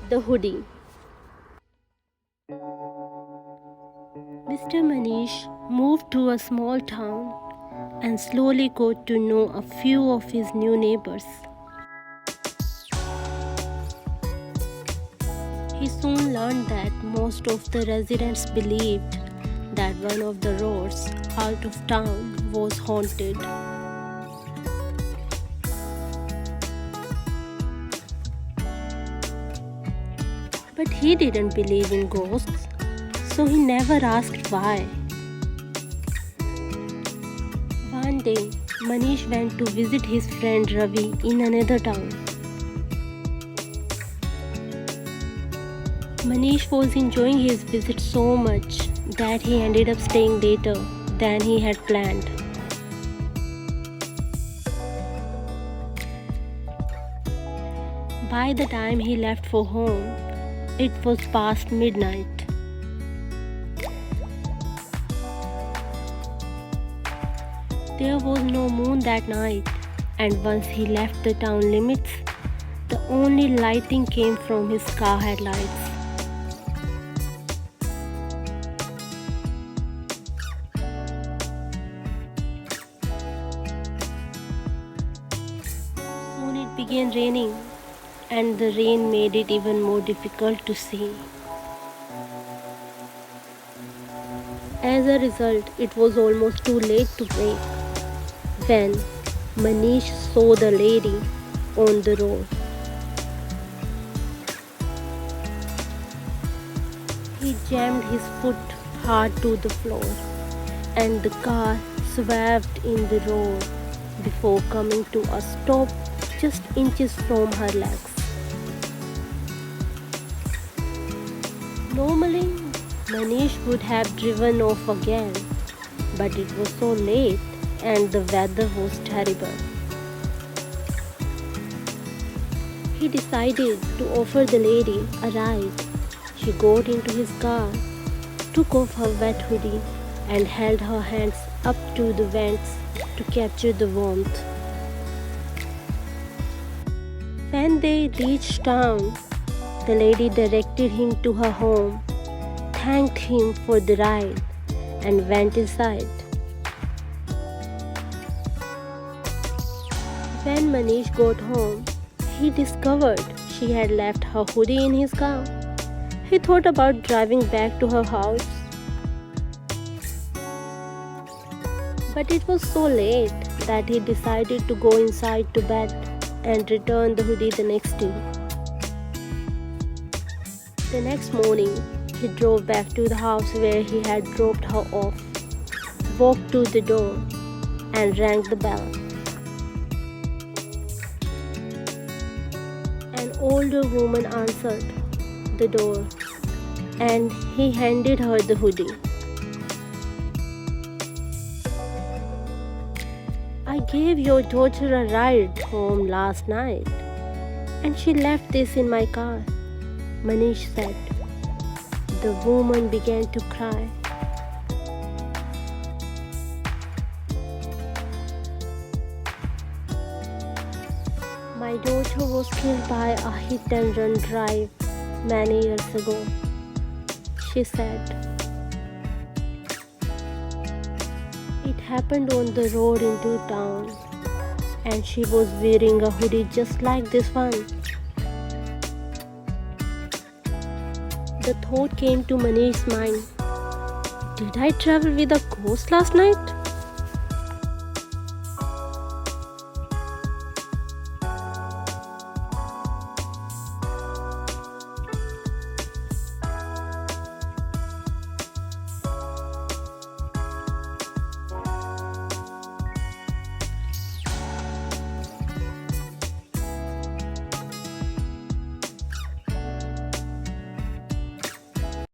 The Hoodie. Mr. Manish moved to a small town and slowly got to know a few of his new neighbors. He soon learned that most of the residents believed that one of the roads out of town was haunted. But he didn't believe in ghosts, so he never asked why. One day, Manish went to visit his friend Ravi in another town. Manish was enjoying his visit so much that he ended up staying later than he had planned. By the time he left for home, it was past midnight. There was no moon that night, and once he left the town limits, the only lighting came from his car headlights. Soon it began raining, and the rain made it even more difficult to see. As a result, it was almost too late to pray when Manish saw the lady on the road. He jammed his foot hard to the floor, and the car swerved in the road before coming to a stop just inches from her legs. Normally, Manish would have driven off again, but it was so late and the weather was terrible. He decided to offer the lady a ride. She got into his car, took off her wet hoodie, and held her hands up to the vents to capture the warmth. When they reached town, the lady directed him to her home, thanked him for the ride, and went inside. When Manish got home, he discovered she had left her hoodie in his car. He thought about driving back to her house, but it was so late that he decided to go inside to bed and return the hoodie the next day. The next morning, he drove back to the house where he had dropped her off, walked to the door, and rang the bell. An older woman answered the door, and he handed her the hoodie. "I gave your daughter a ride home last night, and she left this in my car," Manish said. The woman began to cry. "My daughter was killed by a hit-and-run drive many years ago," she said. "It happened on the road into town, and she was wearing a hoodie just like this one." The thought came to Manish's mind, "Did I travel with a ghost last night?"